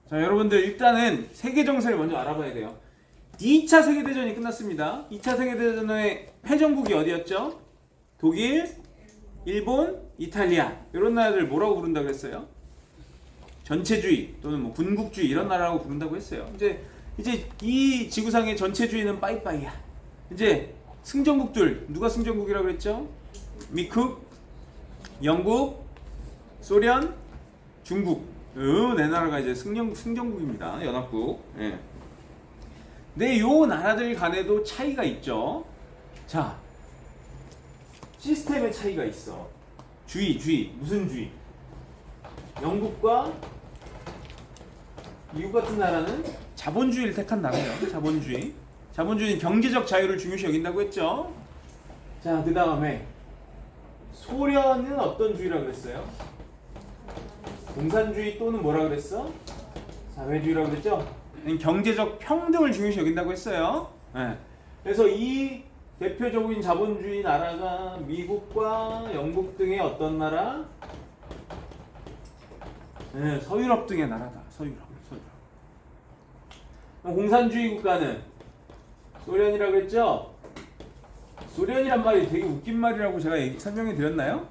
자, 여러분들 일단은 세계 정세를 먼저 알아봐야 돼요. 2차 세계대전이 끝났습니다. 2차 세계대전의 패전국이 어디였죠? 독일, 일본, 이탈리아 이런 나라들 뭐라고 부른다고 그랬어요? 전체주의 또는 뭐 군국주의 이런 나라라고 부른다고 했어요. 이제 이 지구상의 전체주의는 빠이빠이야. 이제 승전국들 누가 승전국이라고 그랬죠? 미국, 영국, 소련, 중국. 네 나라가 이제 승전국입니다. 연합국. 예. 네, 요 나라들 간에도 차이가 있죠. 자, 시스템의 차이가 있어. 주의. 무슨 주의? 영국과 미국 같은 나라는 자본주의를 택한 나라예요. 자본주의. 자본주의는 경제적 자유를 중요시 여긴다고 했죠. 자, 그 다음에 소련은 어떤 주의라고 그랬어요? 공산주의 또는 뭐라 그랬어? 사회주의라고 그랬죠? 경제적 평등을 중요시 여긴다고 했어요. 네. 그래서 이 대표적인 자본주의 나라가 미국과 영국 등의 어떤 나라? 네, 서유럽 등의 나라다. 서유럽. 공산주의 국가는 소련이라고 했죠? 소련이란 말이 되게 웃긴 말이라고 제가 설명해 드렸나요?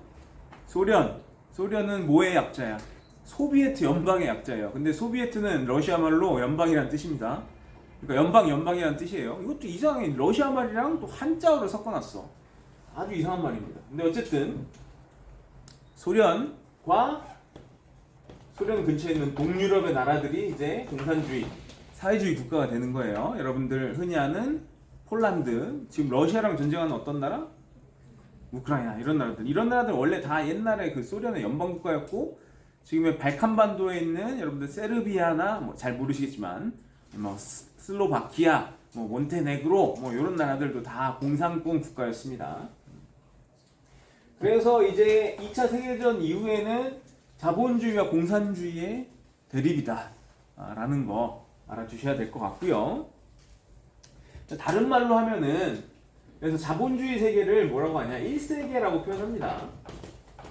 소련은 뭐의 약자야? 소비에트 연방의 약자예요. 근데 소비에트는 러시아 말로 연방이라는 뜻입니다. 그러니까 연방이라는 뜻이에요. 이것도 이상해. 러시아 말이랑 또 한자어를 섞어놨어. 아주 이상한 말입니다. 근데 어쨌든 소련과 소련 근처에 있는 동유럽의 나라들이 이제 공산주의, 사회주의 국가가 되는 거예요. 여러분들 흔히 아는 폴란드, 지금 러시아랑 전쟁하는 어떤 나라? 우크라이나 이런 나라들 원래 다 옛날에 그 소련의 연방 국가였고 지금의 발칸반도에 있는 여러분들 세르비아나 뭐 잘 모르시겠지만 뭐 슬로바키아, 뭐 몬테네그로 뭐 이런 나라들도 다 공산권 국가였습니다. 그래서 이제 2차 세계대전 이후에는 자본주의와 공산주의의 대립이다라는 거 알아주셔야 될 것 같고요. 다른 말로 하면은 그래서 자본주의 세계를 뭐라고 하냐? 1세계라고 표현합니다.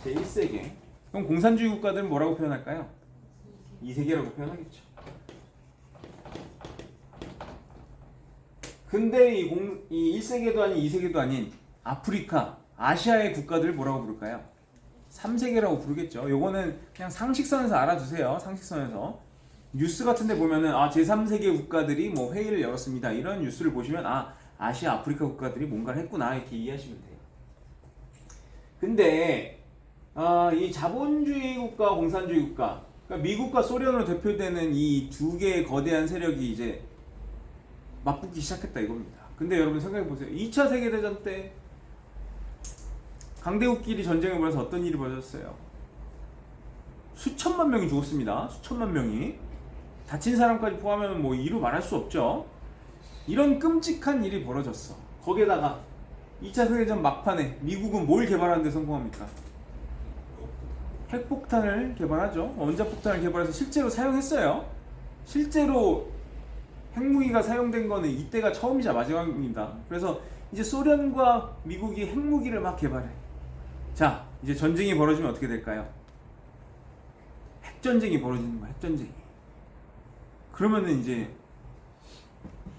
제 1세계. 그럼 공산주의 국가들은 뭐라고 표현할까요? 2세계라고 표현하겠죠. 근데 이 1세계도 아닌 2세계도 아닌 아프리카, 아시아의 국가들을 뭐라고 부를까요? 3세계라고 부르겠죠. 요거는 그냥 상식선에서 알아두세요. 상식선에서. 뉴스 같은 데 보면은 제3세계 국가들이 뭐 회의를 열었습니다. 이런 뉴스를 보시면 아시아, 아프리카 국가들이 뭔가를 했구나 이렇게 이해하시면 돼요. 근데 이 자본주의 국가, 공산주의 국가, 그러니까 미국과 소련으로 대표되는 이 두 개의 거대한 세력이 이제 맞붙기 시작했다 이겁니다. 근데 여러분 생각해 보세요. 2차 세계대전 때 강대국끼리 전쟁을 벌여서 어떤 일이 벌어졌어요? 수천만 명이 죽었습니다. 수천만 명이. 다친 사람까지 포함하면 뭐 이루 말할 수 없죠. 이런 끔찍한 일이 벌어졌어. 거기에다가 2차 세계대전 막판에 미국은 뭘 개발하는 데 성공합니까? 핵폭탄을 개발하죠. 원자폭탄을 개발해서 실제로 사용했어요. 실제로 핵무기가 사용된 거는 이때가 처음이자 마지막입니다. 그래서 이제 소련과 미국이 핵무기를 막 개발해. 자, 이제 전쟁이 벌어지면 어떻게 될까요? 핵전쟁이 벌어지는 거야. 핵전쟁이. 그러면은 이제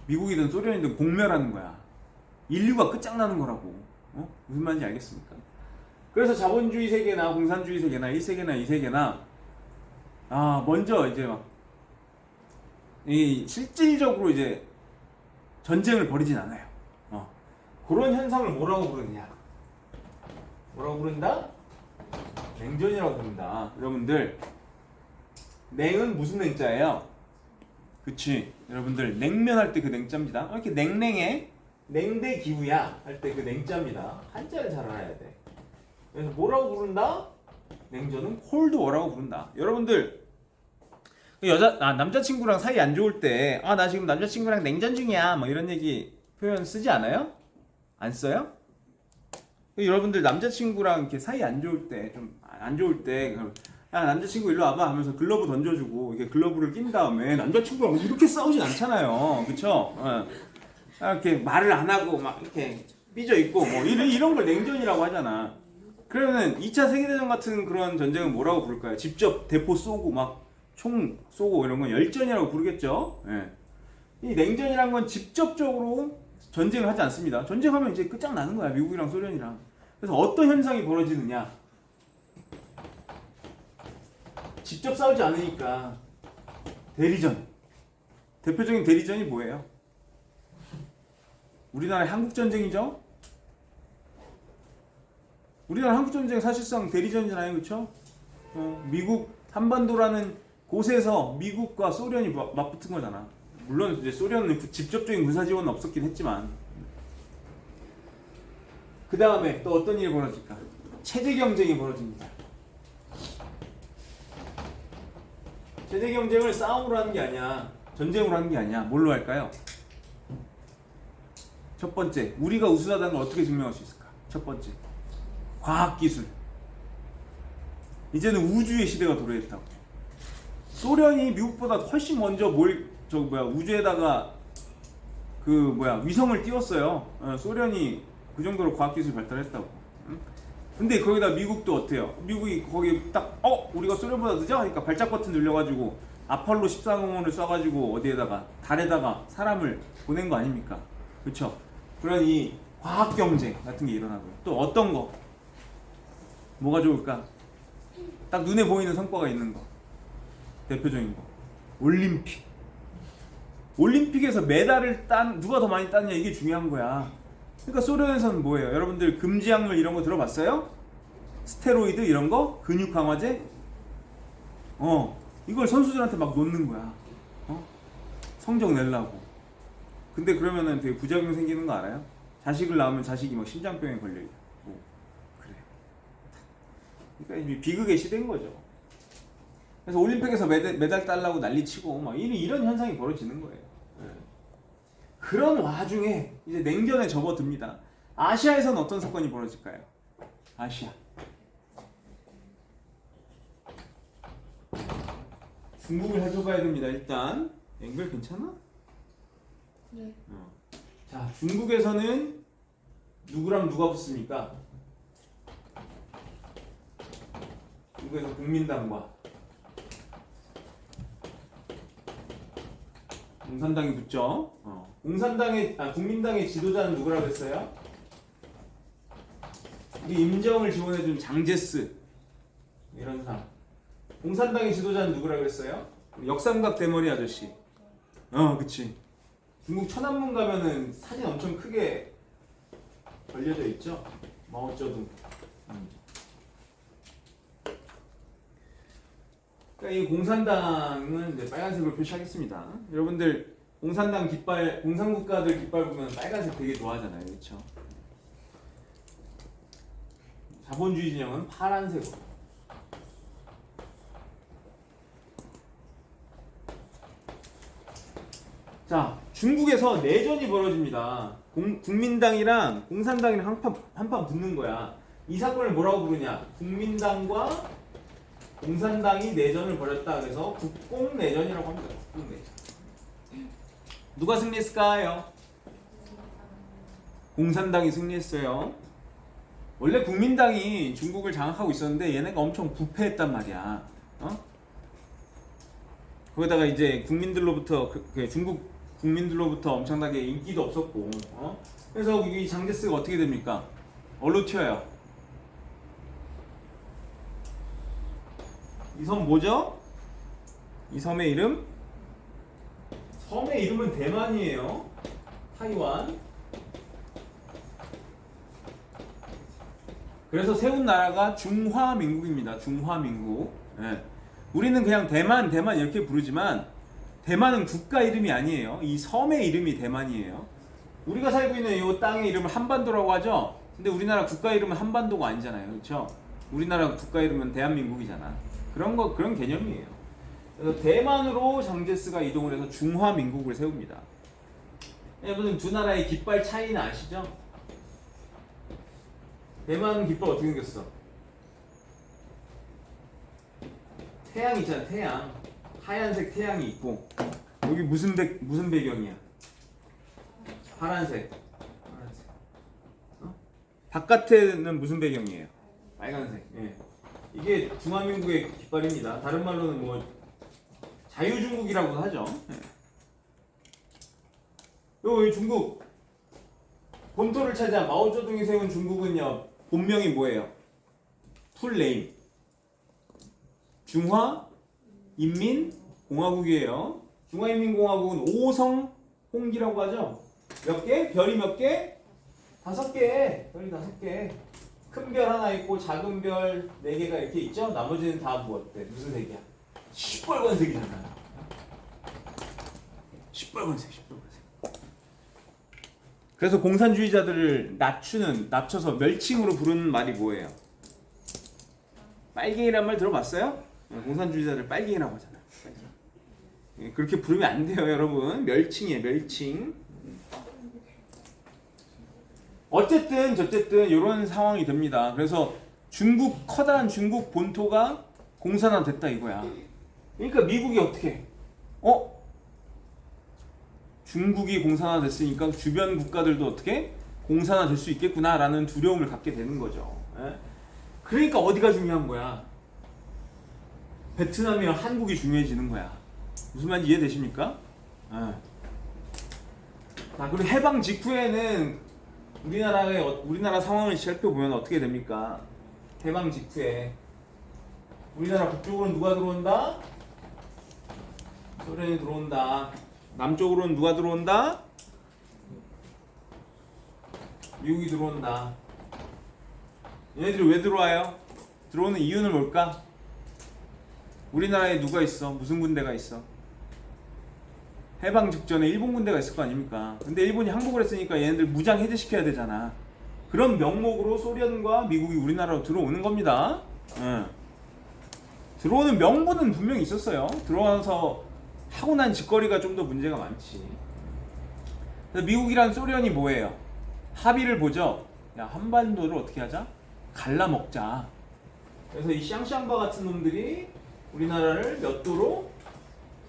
미국이든 소련이든 공멸하는 거야. 인류가 끝장나는 거라고. 무슨 말인지 알겠습니까? 그래서 자본주의 세계나 공산주의 세계나 1세계나 2세계나 먼저 이제 막 실질적으로 이제 전쟁을 벌이진 않아요. 그런 현상을 뭐라고 부르느냐? 뭐라고 부른다? 냉전이라고 부른다. 여러분들 냉은 무슨 냉자예요? 그치? 여러분들 냉면 할 때 그 냉자입니다. 이렇게 냉랭해 냉대 기후야 할 때 그 냉자입니다. 한자를 잘 알아야 돼. 그래서 뭐라고 부른다? 냉전은 콜드워라고 부른다. 여러분들 남자친구랑 사이 안 좋을 때 나 지금 남자친구랑 냉전 중이야 뭐 이런 얘기 표현 쓰지 않아요? 안 써요? 여러분들 남자친구랑 이렇게 사이 안 좋을 때 좀 안 좋을 때 야 남자친구 일로 와봐 하면서 글러브 던져주고 이렇게 글러브를 낀 다음에 남자친구랑 이렇게 싸우진 않잖아요. 그쵸? 이렇게 말을 안 하고 막 이렇게 삐져 있고 뭐 이런 걸 냉전이라고 하잖아. 그러면 2차 세계대전 같은 그런 전쟁은 뭐라고 부를까요? 직접 대포 쏘고 막 총 쏘고 이런 건 열전이라고 부르겠죠. 예. 이 냉전이란 건 직접적으로 전쟁을 하지 않습니다. 전쟁하면 이제 끝장나는 거야. 미국이랑 소련이랑. 그래서 어떤 현상이 벌어지느냐. 직접 싸우지 않으니까 대리전. 대표적인 대리전이 뭐예요? 우리나라의 한국전쟁이죠? 우리나라 한국전쟁 사실상 대리전이잖아요. 그렇죠? 미국 한반도라는 곳에서 미국과 소련이 맞붙은 거잖아. 물론 이제 소련은 직접적인 군사 지원은 없었긴 했지만 그 다음에 또 어떤 일이 벌어질까? 체제 경쟁이 벌어집니다. 체제 경쟁을 싸움으로 하는 게 아니야. 전쟁으로 하는 게 아니야. 뭘로 할까요? 첫 번째, 우리가 우수하다는 걸 어떻게 증명할 수 있을까? 첫 번째, 과학기술. 이제는 우주의 시대가 도래했다고. 소련이 미국보다 훨씬 먼저 우주에다가 위성을 띄웠어요. 소련이 그 정도로 과학기술 발달했다고. 근데 거기다 미국도 어때요? 미국이 거기 딱 우리가 소련보다 늦어? 하니까 발작 버튼 눌려가지고 아폴로 14号을 쏴가지고 어디에다가 달에다가 사람을 보낸 거 아닙니까? 그렇죠? 그런 이 과학 경쟁 같은 게 일어나고요. 또 어떤 거? 뭐가 좋을까? 딱 눈에 보이는 성과가 있는 거. 대표적인 거. 올림픽. 올림픽에서 메달을 누가 더 많이 따느냐 이게 중요한 거야. 그러니까 소련에서는 뭐예요? 여러분들 금지약물 이런 거 들어봤어요? 스테로이드 이런 거? 근육 강화제? 이걸 선수들한테 막 놓는 거야. 성적 내려고. 근데 그러면은 되게 부작용 생기는 거 알아요? 자식을 낳으면 자식이 막 심장병에 걸려 있고. 그래. 그러니까 이제 비극의 시대인 거죠. 그래서 올림픽에서 메달 따려고 난리치고 막 이런 현상이 벌어지는 거예요. 그런 와중에 이제 냉전에 접어듭니다. 아시아에서는 어떤 사건이 벌어질까요? 아시아. 중국을 해줘봐야 됩니다. 일단 앵글 괜찮아? 네. 자, 중국에서는 누구랑 누가 붙습니까? 중국에서 국민당과 공산당이 붙죠. 국민당의 지도자는 누구라고 했어요? 우리 임정을 지원해준 장제스 이런 사람. 공산당의 지도자는 누구라고 했어요? 역삼각 대머리 아저씨. 그치. 중국 천안문 가면은 사진 엄청 크게 걸려져 있죠. 마오쩌둥. 그러니까 이 공산당은 이제 빨간색으로 표시하겠습니다. 여러분들 공산당 깃발, 공산국가들 깃발 보면 빨간색 되게 좋아하잖아요, 그렇죠? 자본주의 진영은 파란색으로. 자, 중국에서 내전이 벌어집니다. 국민당이랑 공산당이랑 한판 붙는 거야. 이 사건을 뭐라고 부르냐? 국민당과 공산당이 내전을 벌였다. 그래서 국공내전이라고 합니다. 국공내전. 누가 승리했을까요? 공산당이 승리했어요. 원래 국민당이 중국을 장악하고 있었는데 얘네가 엄청 부패했단 말이야. 거기다가 이제 국민들로부터 중국 국민들로부터 엄청나게 인기도 없었고, 그래서 이 장제스가 어떻게 됩니까? 어디로 튀어요? 이 섬 뭐죠? 이 섬의 이름? 섬의 이름은 대만이에요. 타이완. 그래서 세운 나라가 중화민국입니다. 중화민국. 예. 우리는 그냥 대만 이렇게 부르지만 대만은 국가 이름이 아니에요. 이 섬의 이름이 대만이에요. 우리가 살고 있는 이 땅의 이름을 한반도라고 하죠. 근데 우리나라 국가 이름은 한반도가 아니잖아요. 그렇죠? 우리나라 국가 이름은 대한민국이잖아. 그런 개념이에요. 그래서 대만으로 장제스가 이동을 해서 중화민국을 세웁니다. 여러분 두 나라의 깃발 차이는 아시죠? 대만 깃발 어떻게 생겼어? 태양 있잖아, 태양. 하얀색 태양이 있고 여기 무슨 배경이야? 파란색. 바깥에는 무슨 배경이에요? 빨간색. 예. 이게 중화민국의 깃발입니다. 다른 말로는 뭐 자유중국이라고도 하죠. 요 중국 본토를 차지한 마오쩌둥이 세운 중국은요, 본명이 뭐예요? 풀네임 중화인민공화국이에요. 중화인민공화국은 오성홍기라고 하죠. 몇 개? 별이 몇 개? 5개. 별이 5개. 큰 별 하나 있고 작은 별 4개가 이렇게 있죠. 나머지는 다 무엇? 무슨 색이야? 시뻘건색이잖아요. 시뻘건색. 그래서 공산주의자들을 낮춰서 멸칭으로 부르는 말이 뭐예요? 빨갱이란 말 들어봤어요? 공산주의자들 빨갱이라고 하잖아요. 그렇게 부르면 안 돼요, 여러분. 멸칭이에요, 멸칭. 어쨌든 이런 상황이 됩니다. 그래서 커다란 중국 본토가 공산화됐다 이거야. 그러니까 미국이 어떻게? 중국이 공산화됐으니까 주변 국가들도 어떻게 공산화될 수 있겠구나라는 두려움을 갖게 되는 거죠. 그러니까 어디가 중요한 거야? 베트남이랑 한국이 중요해지는 거야. 무슨 말인지 이해되십니까? 자, 그리고 해방 직후에는 우리나라 상황을 살펴보면 어떻게 됩니까? 해방 직후에 우리나라 북쪽으로는 누가 들어온다? 소련이 들어온다. 남쪽으로는 누가 들어온다? 미국이 들어온다. 얘네들이 왜 들어와요? 들어오는 이유는 뭘까? 우리나라에 누가 있어? 무슨 군대가 있어? 해방 직전에 일본 군대가 있을 거 아닙니까? 근데 일본이 항복을 했으니까 얘네들 무장 해제시켜야 되잖아. 그런 명목으로 소련과 미국이 우리나라로 들어오는 겁니다. 들어오는 명분은 분명히 있었어요. 들어와서 하고 난 짓거리가 좀 더 문제가 많지. 그래서 미국이랑 소련이 뭐예요? 합의를 보죠. 야, 한반도를 어떻게 하자? 갈라먹자. 그래서 이 샹샹바 같은 놈들이 우리나라를 몇 도로?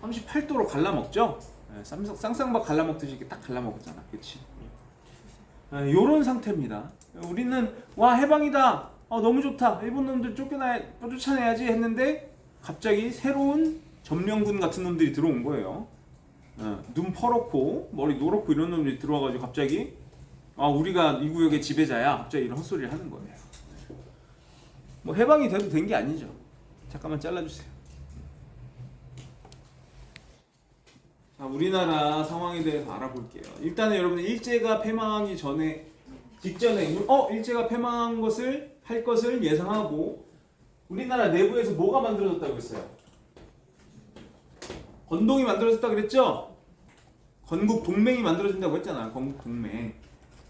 38도로 갈라먹죠. 쌍쌍바 갈라먹듯이 이렇게 딱 갈라먹었잖아. 그치? 요런 상태입니다. 우리는 와 해방이다. 너무 좋다. 일본 놈들 쫓아내야지 했는데 갑자기 새로운 점령군 같은 놈들이 들어온 거예요. 눈 퍼렇고 머리 노랗고 이런 놈들이 들어와가지고 갑자기 우리가 이 구역의 지배자야. 갑자기 이런 헛소리를 하는 거예요. 뭐 해방이 돼도 된 게 아니죠. 잠깐만 잘라주세요. 자, 우리나라 상황에 대해서 알아볼게요. 일단은 여러분 일제가 패망하기 직전에 일제가 패망한 할 것을 예상하고 우리나라 내부에서 뭐가 만들어졌다고 했어요? 건동이 만들어졌다고 그랬죠? 건국 동맹이 만들어진다고 했잖아. 건국 동맹.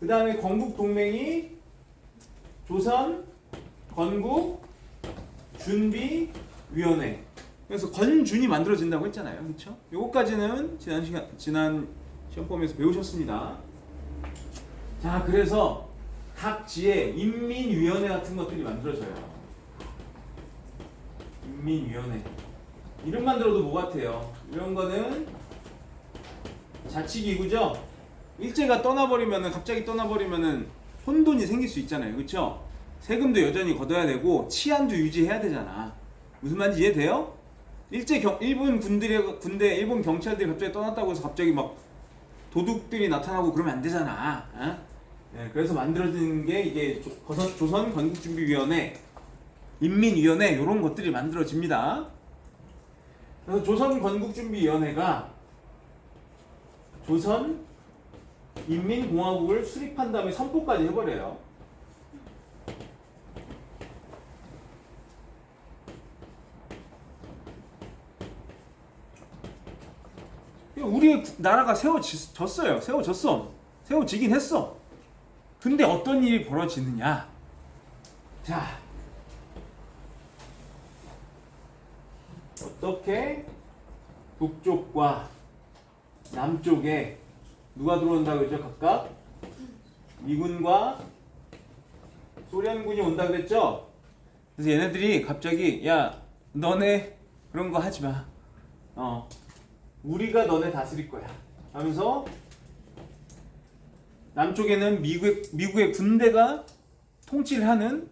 그 다음에 건국 동맹이 조선 건국 준비위원회. 그래서 건준이 만들어진다고 했잖아요. 그렇죠? 요거까지는 지난 시험범위에서 배우셨습니다. 자, 그래서 각 지에 인민위원회 같은 것들이 만들어져요. 인민위원회. 이름만 들어도 뭐 같아요? 이런 거는 자치기구죠? 일제가 갑자기 떠나버리면은 혼돈이 생길 수 있잖아요. 그렇죠? 세금도 여전히 걷어야 되고 치안도 유지해야 되잖아. 무슨 말인지 이해돼요? 일본 일본 경찰들이 갑자기 떠났다고 해서 갑자기 막 도둑들이 나타나고 그러면 안 되잖아. 그래서 만들어진 게 이게 조선 건국준비위원회, 인민위원회 이런 것들이 만들어집니다. 그래서 조선 건국준비위원회가 조선 인민공화국을 수립한 다음에 선포까지 해버려요. 우리의 나라가 세워졌어요. 세워지긴 했어. 근데 어떤 일이 벌어지느냐? 자, 어떻게 북쪽과 남쪽에 누가 들어온다고 그랬죠? 각각 미군과 소련군이 온다 그랬죠? 그래서 얘네들이 갑자기 야, 너네 그런 거 하지 마. 우리가 너네 다스릴 거야 하면서 남쪽에는 미국의 군대가 통치를 하는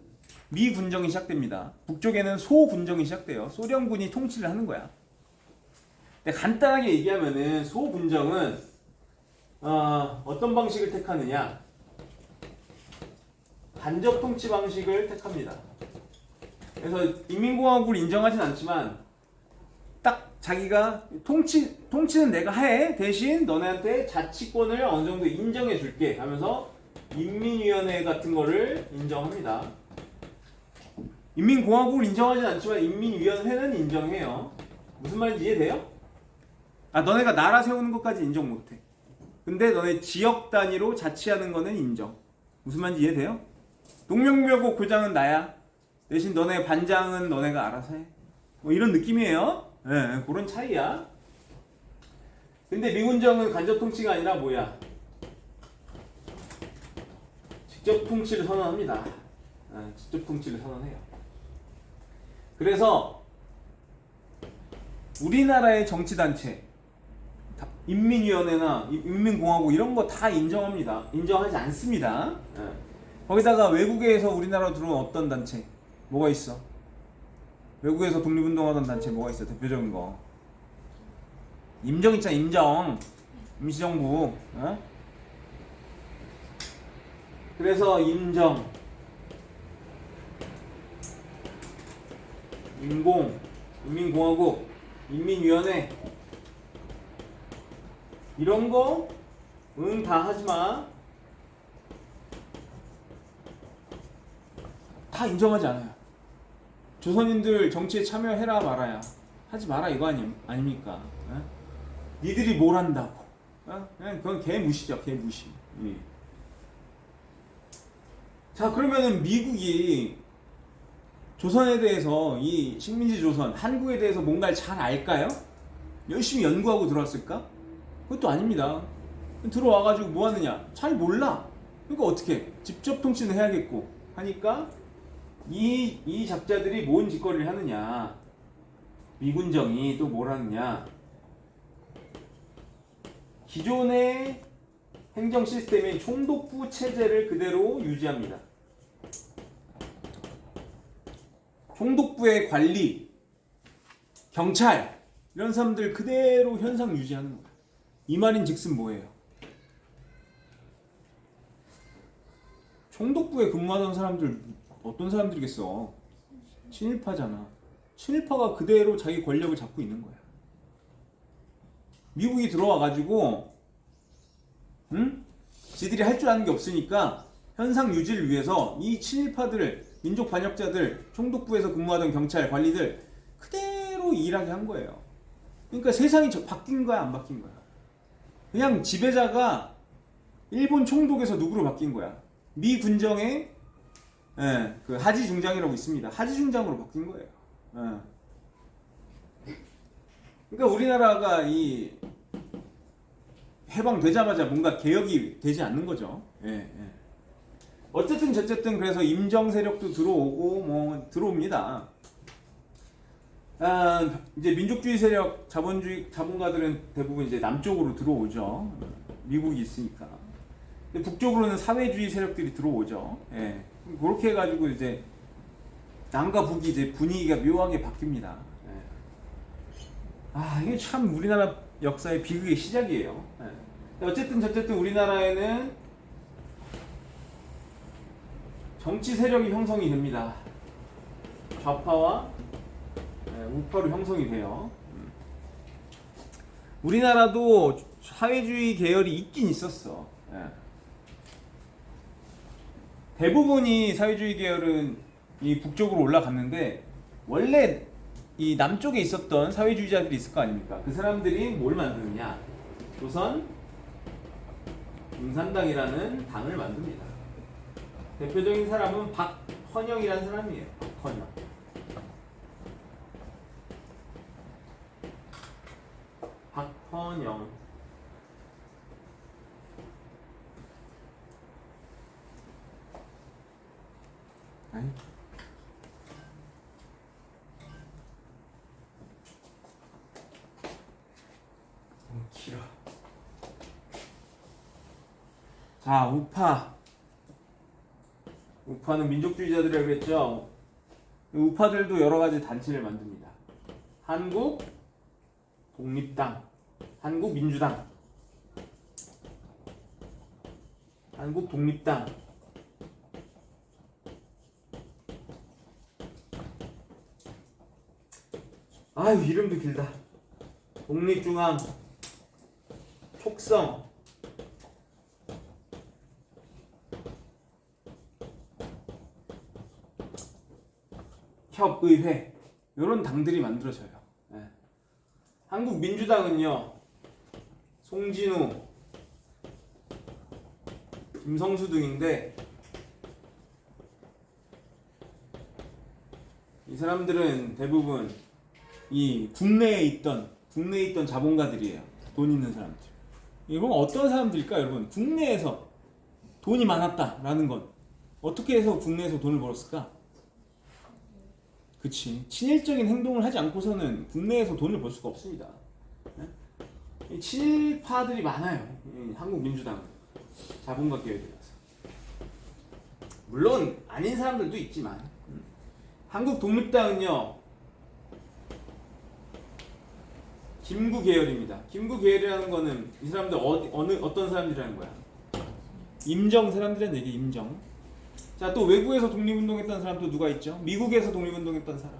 미군정이 시작됩니다. 북쪽에는 소군정이 시작돼요. 소련군이 통치를 하는 거야. 간단하게 얘기하면은 소분정은 어떤 방식을 택하느냐? 간접 통치 방식을 택합니다. 그래서 인민공화국을 인정하진 않지만 딱 자기가 통치는 내가 해. 대신 너네한테 자치권을 어느 정도 인정해 줄게 하면서 인민위원회 같은 거를 인정합니다. 인민공화국을 인정하진 않지만 인민위원회는 인정해요. 무슨 말인지 이해돼요? 너네가 나라 세우는 것까지 인정 못해. 근데 너네 지역 단위로 자치하는 거는 인정. 무슨 말인지 이해돼요? 농명묘고 교장은 나야. 대신 너네 반장은 너네가 알아서 해. 뭐 이런 느낌이에요. 네, 그런 차이야. 근데 미군정은 간접 통치가 아니라 뭐야? 직접 통치를 선언합니다. 직접 통치를 선언해요. 그래서 우리나라의 정치단체, 인민위원회나 인민공화국 이런 거 다 인정합니다. 인정하지 않습니다. 거기다가 외국에서 우리나라로 들어온 어떤 단체 뭐가 있어? 외국에서 독립운동하던 단체 뭐가 있어? 대표적인 거 임정 있잖아. 임정 임시정부. 그래서 임정, 인공, 인민공화국, 인민위원회 이런 거 응 다 하지마. 다 인정하지 않아요. 조선인들 정치에 참여해라 말아야 하지 마라 이거 아닙니까? 니들이 뭘 한다고? 그냥 그건 개무시죠. 개무시. 자, 그러면은 미국이 조선에 대해서 이 식민지 조선, 한국에 대해서 뭔가를 잘 알까요? 열심히 연구하고 들어왔을까? 그것도 아닙니다. 들어와가지고 뭐 하느냐? 잘 몰라. 그러니까 어떻게? 직접 통치는 해야겠고 하니까 이 작자들이 뭔 짓거리를 하느냐? 미군정이 또 뭘 하느냐? 기존의 행정 시스템인 총독부 체제를 그대로 유지합니다. 총독부의 관리, 경찰 이런 사람들 그대로 현상 유지하는 거예요. 이 말인즉슨 뭐예요? 총독부에 근무하던 사람들 어떤 사람들이겠어? 친일파잖아. 친일파가 그대로 자기 권력을 잡고 있는 거야. 미국이 들어와가지고 지들이 할 줄 아는 게 없으니까 현상 유지를 위해서 이 친일파들, 민족 반역자들, 총독부에서 근무하던 경찰, 관리들 그대로 일하게 한 거예요. 그러니까 세상이 바뀐 거야, 안 바뀐 거야? 그냥 지배자가 일본 총독에서 누구로 바뀐 거야? 미 군정의 그 하지 중장이라고 있습니다. 하지 중장으로 바뀐 거예요. 그러니까 우리나라가 이 해방되자마자 뭔가 개혁이 되지 않는 거죠. 어쨌든 저쨌든 그래서 임정 세력도 들어오고 뭐 들어옵니다. 이제 민족주의 세력, 자본가들은 대부분 이제 남쪽으로 들어오죠. 미국이 있으니까. 북쪽으로는 사회주의 세력들이 들어오죠. 그렇게 해가지고 이제 남과 북이 이제 분위기가 묘하게 바뀝니다. 이게 참 우리나라 역사의 비극의 시작이에요. 어쨌든 저쨌든 우리나라에는 정치 세력이 형성이 됩니다. 좌파와 우파로 형성이 돼요. 우리나라도 사회주의 계열이 있긴 있었어. 대부분이 사회주의 계열은 이 북쪽으로 올라갔는데 원래 이 남쪽에 있었던 사회주의자들이 있을 거 아닙니까? 그 사람들이 뭘 만드느냐? 조선 공산당이라는 당을 만듭니다. 대표적인 사람은 박헌영이라는 사람이에요. 박헌영. 박헌영. 아니. 길어. 자, 우파. 우파는 민족주의자들이라고 했죠. 우파들도 여러 가지 단체를 만듭니다. 한국 독립당, 한국민주당, 한국독립당, 아유 이름도 길다. 독립중앙, 촉성, 협의회 이런 당들이 만들어져요. 예. 한국민주당은요 송진우, 김성수 등인데 이 사람들은 대부분 이 국내에 있던 자본가들이에요. 돈 있는 사람들. 이건 어떤 사람들일까, 여러분? 국내에서 돈이 많았다라는 건 어떻게 해서 국내에서 돈을 벌었을까? 그치. 친일적인 행동을 하지 않고서는 국내에서 돈을 벌 수가 없습니다. 이 친일파들이 많아요. 이 한국 민주당은 자본가 계열이라서. 물론 아닌 사람들도 있지만 한국 독립당은요 김구 계열입니다. 김구 계열이라는 거는 이 사람들 어떤 사람들이라는 거야? 임정 사람들이란 얘기. 임정. 자, 또 외국에서 독립운동했던 사람 또 누가 있죠? 미국에서 독립운동했던 사람.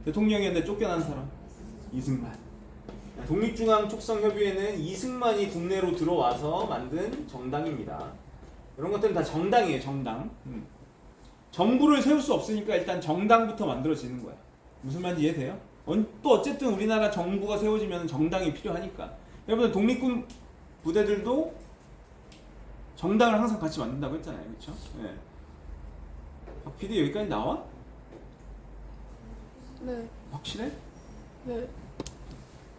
대통령이었는데 쫓겨난 사람. 이승만. 독립중앙 촉성협의회는 이승만이 국내로 들어와서 만든 정당입니다. 이런 것들은 다 정당이에요. 정당. 정부를 세울 수 없으니까 일단 정당부터 만들어지는 거야. 무슨 말인지 이해돼요? 또 어쨌든 우리나라 정부가 세워지면 정당이 필요하니까. 여러분들 독립군 부대들도 정당을 항상 같이 만든다고 했잖아요. 그렇죠? 네. 박 PD 여기까지 나와? 네. 확실해? 네.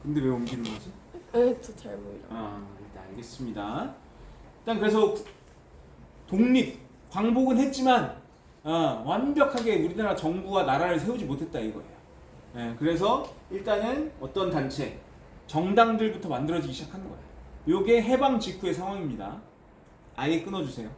근데 왜 옮기는 거지? 네, 저 잘 보이라. 일단 알겠습니다. 일단 그래서 독립, 광복은 했지만 완벽하게 우리나라 정부와 나라를 세우지 못했다 이거예요. 그래서 일단은 어떤 단체, 정당들부터 만들어지기 시작하는 거예요. 요게 해방 직후의 상황입니다. 아예 끊어주세요.